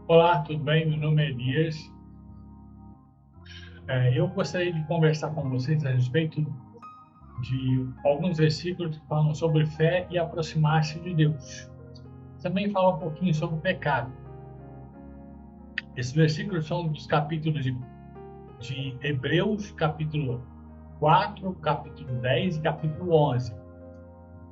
Olá, tudo bem? Meu nome é Elias. Eu gostaria de conversar com vocês a respeito de alguns versículos que falam sobre fé e aproximar-se de Deus. Também fala um pouquinho sobre o pecado. Esses versículos são dos capítulos de Hebreus, capítulo 4, capítulo 10 e capítulo 11.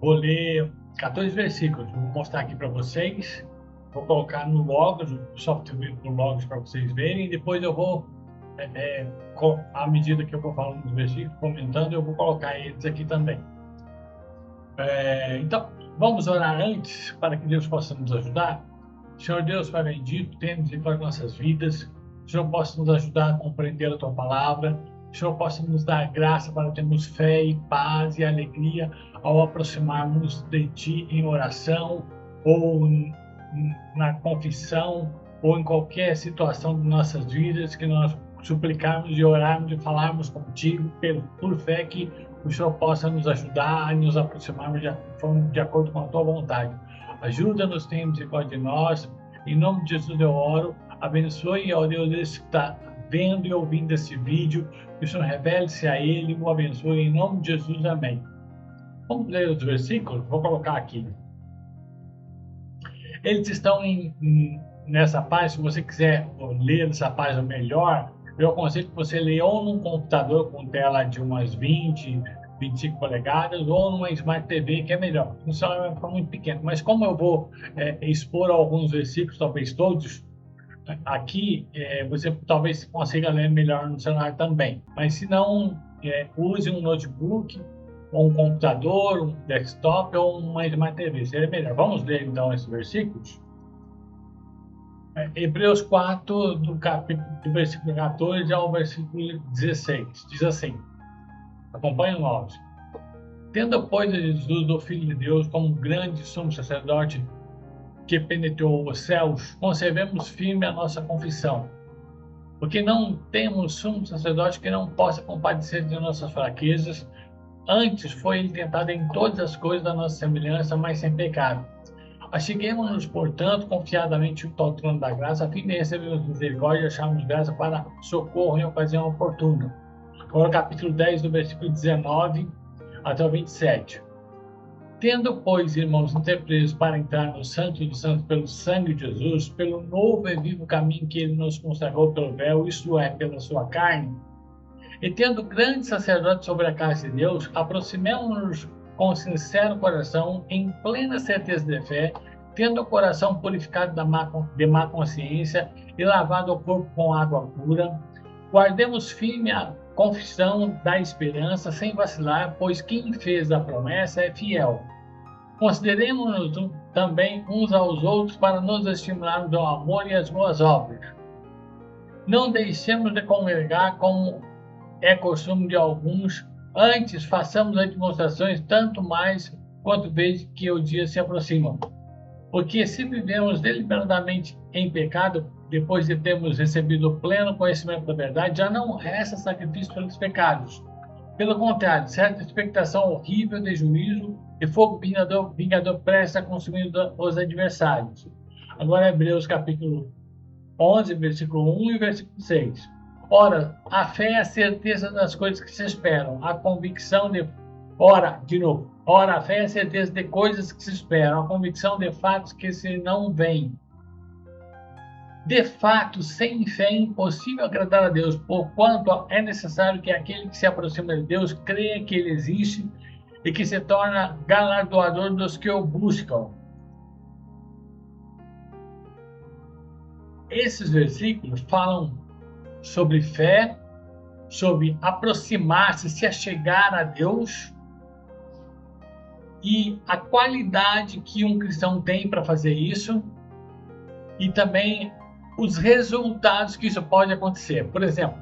Vou ler 14 versículos, vou mostrar aqui para vocês. Vou colocar no Logos, o software do Logos para vocês verem, e depois eu vou à medida que eu vou falando dos versículos, comentando, eu vou colocar eles aqui também. Então, vamos orar antes para que Deus possa nos ajudar. Senhor Deus, Pai bendito, tenha misericórdia de nossas vidas. O Senhor possa nos ajudar a compreender a Tua palavra. O Senhor possa nos dar graça para termos fé e paz e alegria ao aproximarmos de Ti em oração ou na confissão ou em qualquer situação de nossas vidas que nós suplicarmos e orarmos e falarmos contigo por fé que o Senhor possa nos ajudar a nos aproximarmos de acordo com a tua vontade. Ajuda-nos, tenha misericórdia de nós. Em nome de Jesus eu oro. Abençoe ao Deus que está vendo e ouvindo esse vídeo. Que o Senhor revele-se a ele e o abençoe. Em nome de Jesus, amém. Vamos ler os versículos? Vou colocar aqui. Eles estão nessa página. Se você quiser ler essa página melhor, eu aconselho que você leia ou num computador com tela de umas 20, 25 polegadas ou numa Smart TV, que é melhor. O celular vai ficar muito pequeno. Mas como eu vou expor alguns versículos, talvez todos, aqui você talvez consiga ler melhor no celular também. Mas se não, use um notebook, ou um computador, um desktop ou uma Smart TV. Seria melhor. Vamos ler então esses versículos? Hebreus 4, do versículo 14 ao versículo 16, diz assim, acompanha o áudio. Tendo, pois, Jesus, o Filho de Deus, como grande sumo sacerdote que penetrou os céus, conservemos firme a nossa confissão, porque não temos sumo sacerdote que não possa compadecer de nossas fraquezas, antes foi ele tentado em todas as coisas da nossa semelhança, mas sem pecado. Acheguemos-nos, portanto, confiadamente junto ao trono da graça, a fim de recebermos misericórdia e acharmos graça para socorro em ocasião oportuna. Agora, capítulo 10, do versículo 19 até o 27. Tendo, pois, irmãos, entrepresos para entrar no Santo dos Santos pelo sangue de Jesus, pelo novo e vivo caminho que ele nos consagrou pelo véu, isto é, pela sua carne, e tendo grande sacerdote sobre a casa de Deus, aproximemo-nos com sincero coração, em plena certeza de fé, tendo o coração purificado de má consciência e lavado o corpo com água pura, guardemos firme a confissão da esperança, sem vacilar, pois quem fez a promessa é fiel. Consideremos-nos também uns aos outros para nos estimularmos ao amor e às boas obras. Não deixemos de congregar como é costume de alguns, antes façamos as demonstrações tanto mais quanto vejo que o dia se aproxima. Porque se vivemos deliberadamente em pecado, depois de termos recebido o pleno conhecimento da verdade, já não resta sacrifício pelos pecados. Pelo contrário, certa expectação horrível de juízo e fogo vingador prestes a consumir os adversários. Agora Hebreus capítulo 11, versículo 1 e versículo 6. Ora, a fé é a certeza das coisas que se esperam, a convicção de... Ora, a fé é a certeza de coisas que se esperam, a convicção de fatos que se não veem. De fato, sem fé é impossível agradar a Deus, porquanto é necessário que aquele que se aproxima de Deus creia que Ele existe e que se torna galardoador dos que o buscam. Esses versículos falam sobre fé, sobre aproximar-se, se achegar a Deus e a qualidade que um cristão tem para fazer isso e também os resultados que isso pode acontecer. Por exemplo,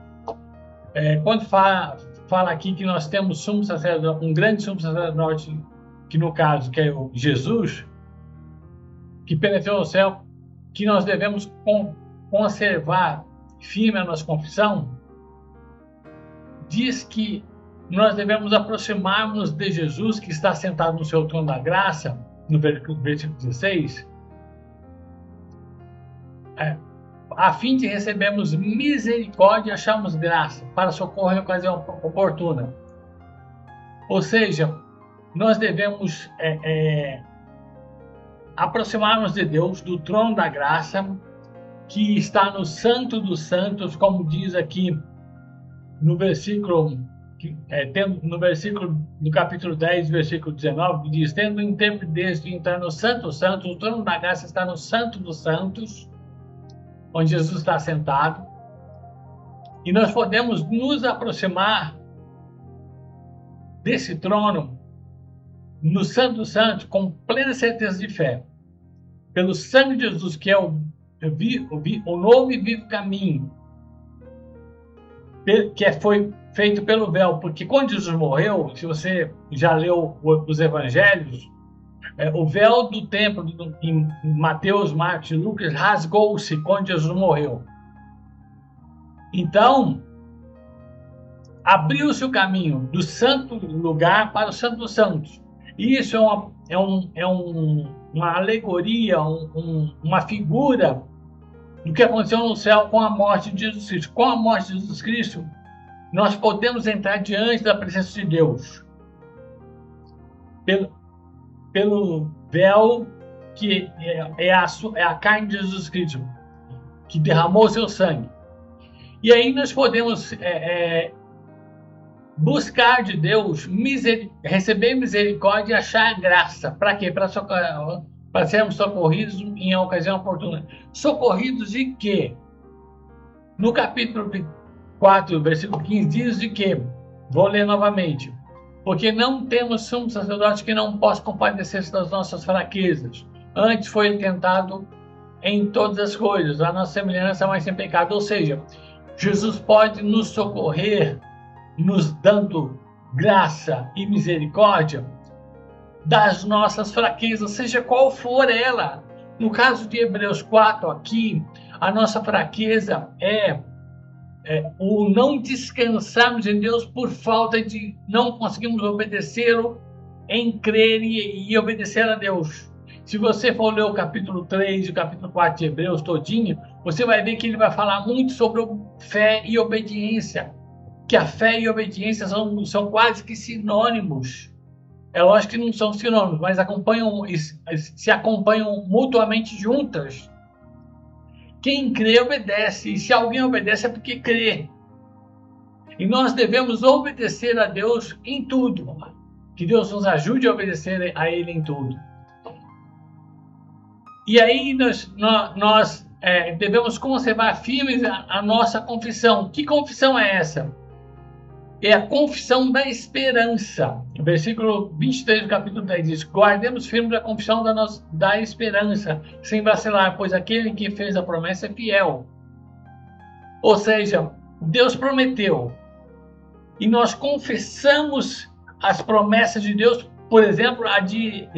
quando fala aqui que nós temos sumo sacerdote, um grande sumo sacerdote, que no caso que é o Jesus, que penetrou no céu, que nós devemos conservar firme a nossa confissão, diz que nós devemos aproximar-nos de Jesus, que está sentado no seu trono da graça, no versículo 16, a fim de recebermos misericórdia e acharmos graça para socorrer em ocasião oportuna. Ou seja, nós devemos aproximarmos de Deus, do trono da graça, que está no Santo dos Santos, como diz aqui no versículo do capítulo 10, versículo 19, que diz: tendo intrepidez de entrar no Santo dos Santos, o trono da graça está no Santo dos Santos, onde Jesus está sentado, e nós podemos nos aproximar desse trono no Santo dos Santos com plena certeza de fé, pelo sangue de Jesus, que é o novo e vivo caminho, que foi feito pelo véu, porque quando Jesus morreu, se você já leu os evangelhos, o véu do templo em Mateus, Marcos e Lucas rasgou-se quando Jesus morreu. Então, abriu-se o caminho do santo lugar para o Santo dos Santos. E isso é uma alegoria, uma figura do que aconteceu no céu com a morte de Jesus Cristo. Com a morte de Jesus Cristo, nós podemos entrar diante da presença de Deus pelo véu que é a carne de Jesus Cristo, que derramou seu sangue. E aí nós podemos buscar de Deus, receber misericórdia e achar graça. Para quê? Para sermos socorridos em ocasião oportuna. Socorridos de quê? No capítulo 4, versículo 15, diz de quê? Vou ler novamente. Porque não temos sumo sacerdote que não possa compadecer-se das nossas fraquezas. Antes foi ele tentado em todas as coisas, a nossa semelhança, mas sem pecado. Ou seja, Jesus pode nos socorrer, nos dando graça e misericórdia das nossas fraquezas, seja qual for ela. No caso de Hebreus 4 aqui, a nossa fraqueza é o não descansarmos em Deus por falta de não conseguirmos obedecê-lo em crer e obedecer a Deus. Se você for ler o capítulo 3 e o capítulo 4 de Hebreus todinho, você vai ver que ele vai falar muito sobre fé e obediência, que a fé e a obediência são quase que sinônimos. É lógico que não são sinônimos, mas se acompanham mutuamente juntas. Quem crê, obedece. E se alguém obedece, é porque crê. E nós devemos obedecer a Deus em tudo. Que Deus nos ajude a obedecer a Ele em tudo. E aí nós devemos conservar firmes a nossa confissão. Que confissão é essa? É a confissão da esperança. O versículo 23 do capítulo 10 diz: guardemos firme a confissão da esperança, sem vacilar, pois aquele que fez a promessa é fiel. Ou seja, Deus prometeu. E nós confessamos as promessas de Deus, por exemplo, a de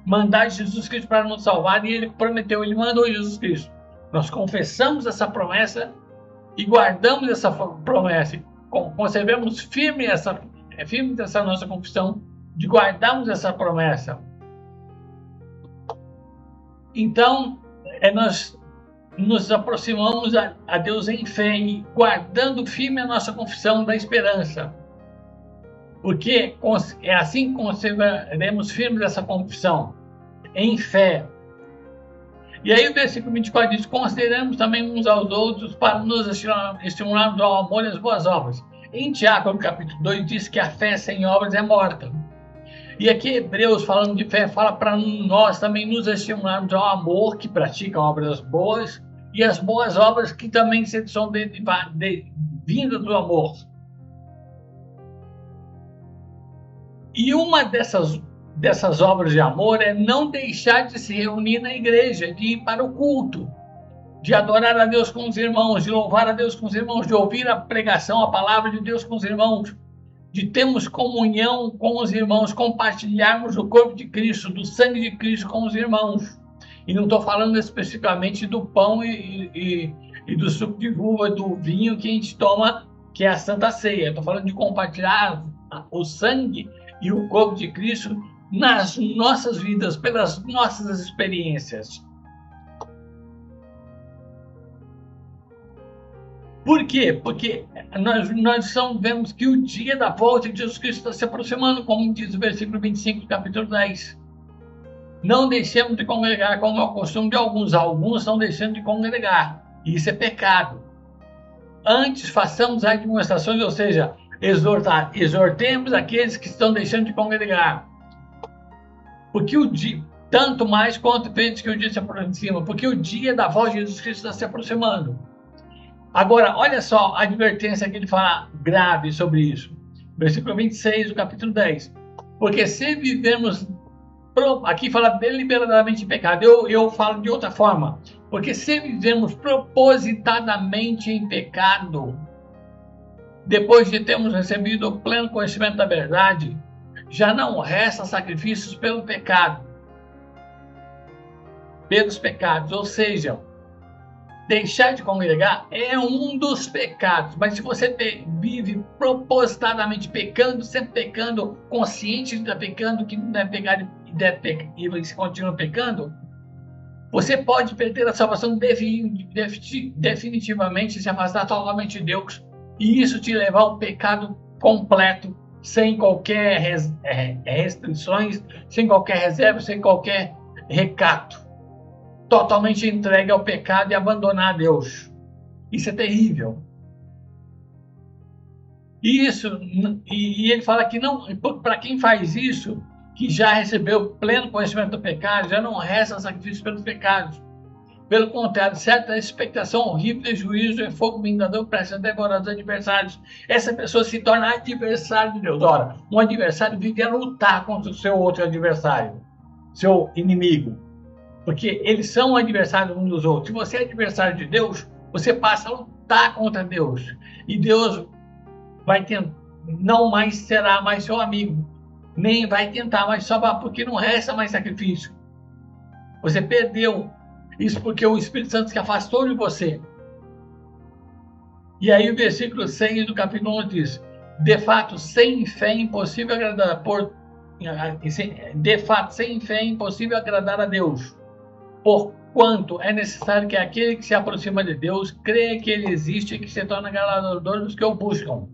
mandar Jesus Cristo para nos salvar, e Ele prometeu, Ele mandou Jesus Cristo. Nós confessamos essa promessa e guardamos essa promessa. Conservemos firme essa nossa confissão de guardarmos essa promessa. Então, nós nos aproximamos a Deus em fé e guardando firme a nossa confissão da esperança. Porque é assim que conservaremos firmes essa confissão, em fé. E aí o versículo 24 diz: consideramos também uns aos outros para nos estimularmos ao amor e às boas obras. Em Tiago, no capítulo 2, diz que a fé sem obras é morta. E aqui Hebreus, falando de fé, fala para nós também nos estimularmos ao amor, que pratica obras boas, e as boas obras que também são vindas do amor. E uma dessas obras de amor é não deixar de se reunir na igreja, de ir para o culto, de adorar a Deus com os irmãos, de louvar a Deus com os irmãos, de ouvir a pregação, a palavra de Deus com os irmãos, de termos comunhão com os irmãos, compartilharmos o corpo de Cristo, do sangue de Cristo com os irmãos. E não estou falando especificamente do pão e do suco de uva, do vinho que a gente toma, que é a Santa Ceia. Estou falando de compartilhar o sangue e o corpo de Cristo nas nossas vidas, pelas nossas experiências. Por quê? Porque nós vemos que o dia da volta de Jesus Cristo está se aproximando, como diz o versículo 25 do capítulo 10. Não deixemos de congregar, como é o costume de alguns. Alguns estão deixando de congregar. Isso é pecado. Antes, façamos admoestações, ou seja, exortemos aqueles que estão deixando de congregar. Porque o dia, tanto mais quanto vezes que o dia se aproxima, porque o dia da volta de Jesus Cristo está se aproximando. Agora, olha só a advertência que ele fala grave sobre isso. Versículo 26 do capítulo 10. Porque se vivemos, aqui fala deliberadamente em pecado, eu falo de outra forma. Porque se vivemos propositadamente em pecado, depois de termos recebido o pleno conhecimento da verdade, já não resta sacrifícios pelo pecado, pelos pecados, ou seja, deixar de congregar é um dos pecados, mas se você vive propositadamente pecando, sempre pecando, consciente de estar pecando, que não deve pecar e você continua pecando, você pode perder a salvação definitivamente, se afastar totalmente de Deus, e isso te levar ao pecado completo, sem qualquer restrições, sem qualquer reserva, sem qualquer recato. Totalmente entregue ao pecado e abandonar a Deus. Isso é terrível. E ele fala que não, para quem faz isso, que já recebeu pleno conhecimento do pecado, já não resta sacrifício pelos pecados. Pelo contrário, certa expectação horrível de juízo e fogo vingador para devorar os adversários. Essa pessoa se torna adversário de Deus. Ora, um adversário vive a lutar contra o seu outro adversário, seu inimigo. Porque eles são adversários uns dos outros. Se você é adversário de Deus, você passa a lutar contra Deus. E Deus não mais será mais seu amigo. Nem vai tentar mais salvar, porque não resta mais sacrifício. Você perdeu. Isso porque o Espírito Santo se afastou de você. E aí o versículo 6 do capítulo 1 diz: de fato, sem fé é impossível agradar a Deus. Porquanto é necessário que aquele que se aproxima de Deus creia que ele existe e que se torna galardoador dos que o buscam.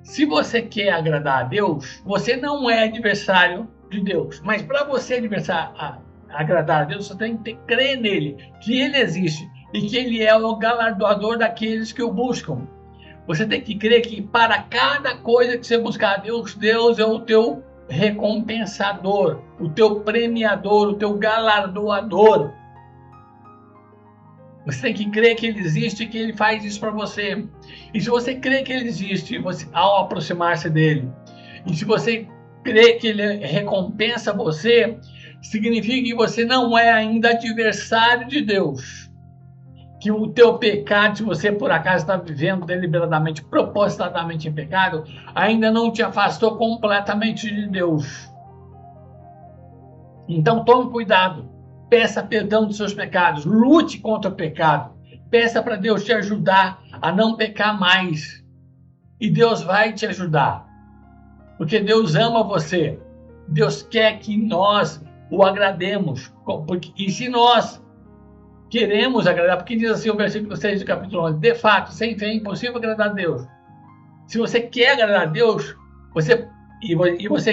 Se você quer agradar a Deus, você não é adversário de Deus. Mas para você agradar a Deus, você tem que crer nele, que ele existe e que ele é o galardoador daqueles que o buscam. Você tem que crer que para cada coisa que você buscar a Deus, Deus é o teu recompensador, o teu premiador, o teu galardoador. Você tem que crer que ele existe e que ele faz isso para você. E se você crê que ele existe ao aproximar-se dele, e se você crê que ele recompensa você, significa que você não é ainda adversário de Deus. Que o teu pecado, se você por acaso está vivendo deliberadamente, propositadamente em pecado, ainda não te afastou completamente de Deus. Então tome cuidado, peça perdão dos seus pecados, lute contra o pecado, peça para Deus te ajudar a não pecar mais. E Deus vai te ajudar, porque Deus ama você, Deus quer que nós o agrademos, e se nós queremos agradar, porque diz assim o versículo 6 do capítulo 11, de fato, sem fé é impossível agradar a Deus. Se você quer agradar a Deus, você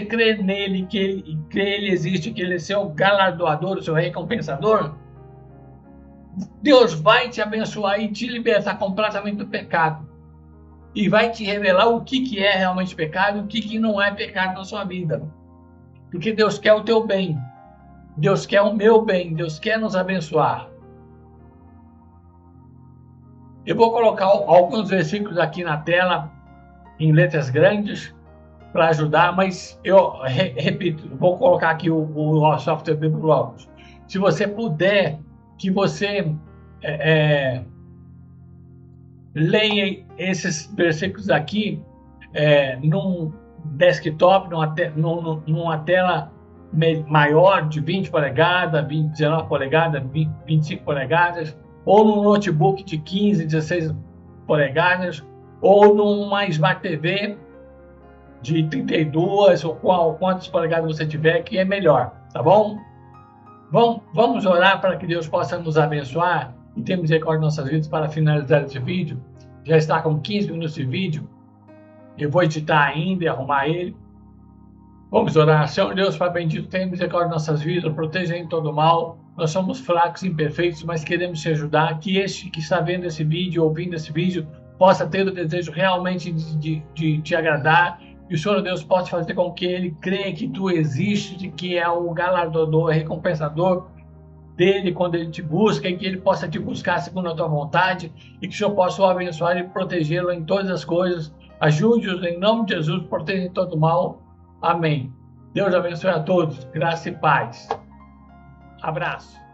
crê nele, que ele existe, que ele é seu galardoador, seu recompensador, Deus vai te abençoar e te libertar completamente do pecado. E vai te revelar o que é realmente pecado e o que não é pecado na sua vida. Porque Deus quer o teu bem. Deus quer o meu bem. Deus quer nos abençoar. Eu vou colocar alguns versículos aqui na tela, em letras grandes, para ajudar, mas eu repito, vou colocar aqui o software Bíblia. Se você puder, que você leia esses versículos aqui num desktop, numa tela maior de 20 polegadas, 19 polegadas, 25 polegadas, ou num notebook de 15, 16 polegadas, ou numa Smart TV de 32, ou quantas polegadas você tiver, que é melhor, tá bom? Vamos orar para que Deus possa nos abençoar e ter misericórdia de nossas vidas para finalizar esse vídeo. Já está com 15 minutos de vídeo. Eu vou editar ainda e arrumar ele. Vamos orar. Senhor Deus, Pai bendito, tenha misericórdia de nossas vidas, proteja em todo mal. Nós somos fracos e imperfeitos, mas queremos te ajudar. Que este que está vendo esse vídeo, ouvindo esse vídeo, possa ter o desejo realmente de te agradar. E o Senhor Deus possa fazer com que ele creia que tu existes e que é o galardoador, recompensador dele quando ele te busca, e que ele possa te buscar segundo a tua vontade, e que o Senhor possa o abençoar e protegê-lo em todas as coisas. Ajude-os em nome de Jesus, proteja em todo mal. Amém. Deus abençoe a todos. Graça e paz. Abraço.